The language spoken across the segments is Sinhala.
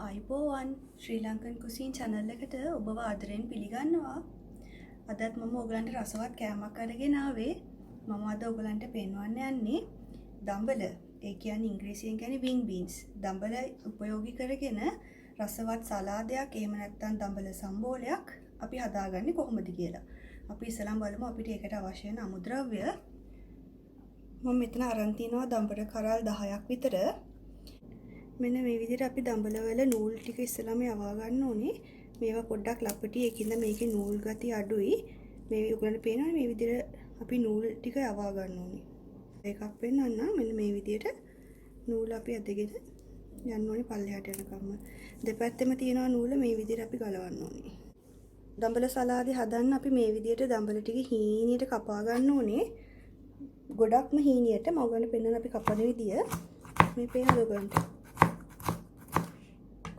අයිබෝවන් ශ්‍රී ලංකන් කුසින් channel එකට ඔබව ආදරෙන් පිළිගන්නවා. අදත් මම ඔයගලන්ට රසවත් කෑමක් අරගෙන ආවේ. මම අද ඔයගලන්ට පෙන්වන්න යන්නේ දඹල. ඒ කියන්නේ ඉංග්‍රීසියෙන් කියන්නේ wing beans. දඹල උපයෝගී කරගෙන රසවත් සලාදයක් එහෙම නැත්නම් දඹල සම්බෝලයක් අපි හදාගන්නේ කොහොමද කියලා. අපි ඉස්සෙල්ලාම බලමු අපිට ඒකට අවශ්‍ය වෙන අමුද්‍රව්‍ය. මම මෙතන අරන් තිනවා දඹල කරල් 10ක් විතර. මෙන්න මේ විදිහට අපි දඹල වල නූල් ටික ඉස්සෙල්ලාම යවා ගන්න ඕනේ. මේවා පොඩ්ඩක් ලපටි ඒකින්ද මේකේ නූල් ගති අඩුයි. මේ උගලන්ට පේනවනේ මේ විදිහට අපි නූල් ටික යවා ගන්න ඕනේ. එකක් පෙන්නන්න මෙන්න මේ විදිහට නූල් අපි ඇදගෙන යන්න ඕනේ පල්ලෙහාට යනකම්ම. දෙපැත්තෙම තියෙනවා නූල මේ විදිහට අපි ගලවන්න ඕනේ. දඹල සලාදේ හදන්න අපි මේ විදිහට දඹල ටික හීනියට කපා ගන්න ඕනේ. ගොඩක්ම හීනියට මම ඔයගලන්ට පෙන්නන අපි කපන විදිය මේ පේනද ඔයගලන්ට?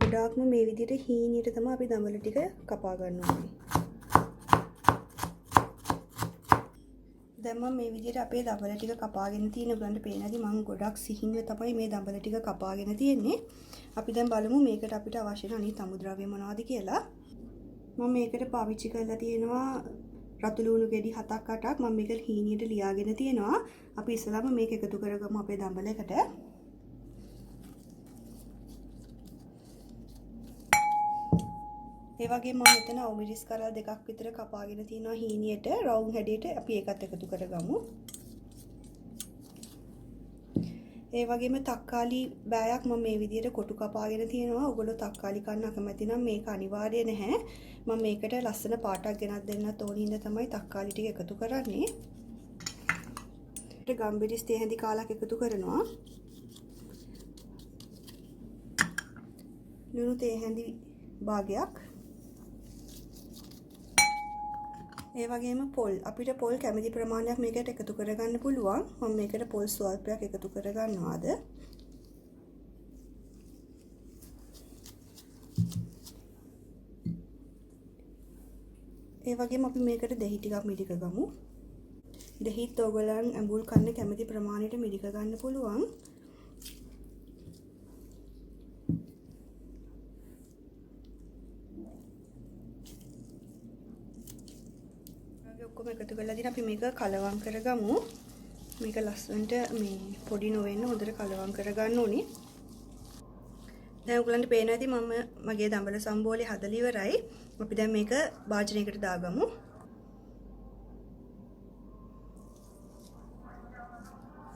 ගොඩාක්ම මේ විදිහට හීනියට තමයි අපි දඹල ටික කපා ගන්න ඕනේ. දැන් මම මේ විදිහට අපේ දඹල ටික කපාගෙන තියෙන ඔයගලන්ට පේනදී මම ගොඩක් සිහින්ව තමයි මේ දඹල ටික කපාගෙන තියෙන්නේ. අපි දැන් බලමු මේකට අපිට අවශ්‍ය වෙන අනිත් අමුද්‍රව්‍ය මොනවද කියලා. මම මේකට පාවිච්චි කරලා තියෙනවා රතු ලුණු ගෙඩි 7-8ක්. මම මේක හීනියට ලියාගෙන තියෙනවා. අපි ඉස්සෙල්ලාම මේක එකතු කරගමු අපේ දඹලකට. ඒ වගේම මම මෙතන ඔමිරිස් කරල් 2ක් විතර කපාගෙන තියෙනවා හීනියට රවුම් හැඩයට. අපි ඒකත් එකතු කරගමු. ඒ වගේම තක්කාලි බෑයක් මම මේ විදිහට කොටු කපාගෙන තියෙනවා. ඔයගොල්ලෝ තක්කාලි කන්න අකමැති නම් මේක අනිවාර්ය නැහැ. මම මේකට ලස්සන පාටක් ගෙනත් දෙන්නත් ඕන හින්දා තමයි තක්කාලි ටික එකතු කරන්නේ. ඊට ගම්බිරිස් තේ හැඳි කාලක් එකතු කරනවා. ලුණු තේ හැඳි භාගයක්. ඒ වගේම පොල් අපිට පොල් කැමති ප්‍රමාණයක් මේකට එකතු කරගන්න පුළුවන්. මම මේකට පොල් ස්වල්පයක් එකතු කරගන්නවාද. ඒ වගේම අපි මේකට දෙහි ටිකක් මිරික ගමු. දෙහිත් ඔයගලන් ඇඹුල් කන්න කැමති ප්‍රමාණයට මිරික ගන්න පුළුවන්. ඔක්කොම එකතු කරලා දින අපි මේක කලවම් කරගමු. මේක ලස්සනට මේ පොඩි නොවෙන්න හොඳට කලවම් කරගන්න ඕනේ. දැන් ඔයගලන්ට පේනවා ඇති මම මගේ දඹල සම්බෝලේ හදලා ඉවරයි. අපි දැන් මේක භාජනයකට දාගමු.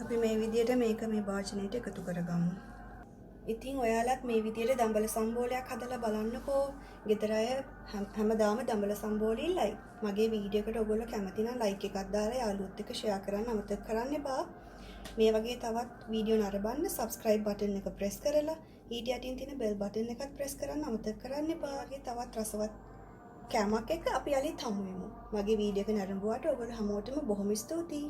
අපි මේ විදිහට මේක මේ භාජනයට එකතු කරගමු. ඉතින් ඔයාලත් මේ විදිහට දඹල සම්බෝලයක් හදලා බලන්නකෝ. ගෙදර අය හැමදාම දඹල සම්බෝලෙයි මගේ වීඩියෝ එකට ඔයගොල්ලෝ කැමති නම් ලයික් එකක් දාලා යාළුවොත් එක්ක ෂෙයා කරන්න අමතක කරන්න එපා. මේ වගේ තවත් වීඩියෝ නරඹන්න subscribe button එක press කරලා ඊට යටින් තියෙන bell button එකත් press කරන්න අමතක කරන්න එපා. වගේ තවත් රසවත් කෑමක් එක්ක අපි යලිත් හමු වෙමු. මගේ වීඩියෝ එක නරඹුවාට ඔයගොල්ලෝ හැමෝටම බොහොම ස්තුතියි.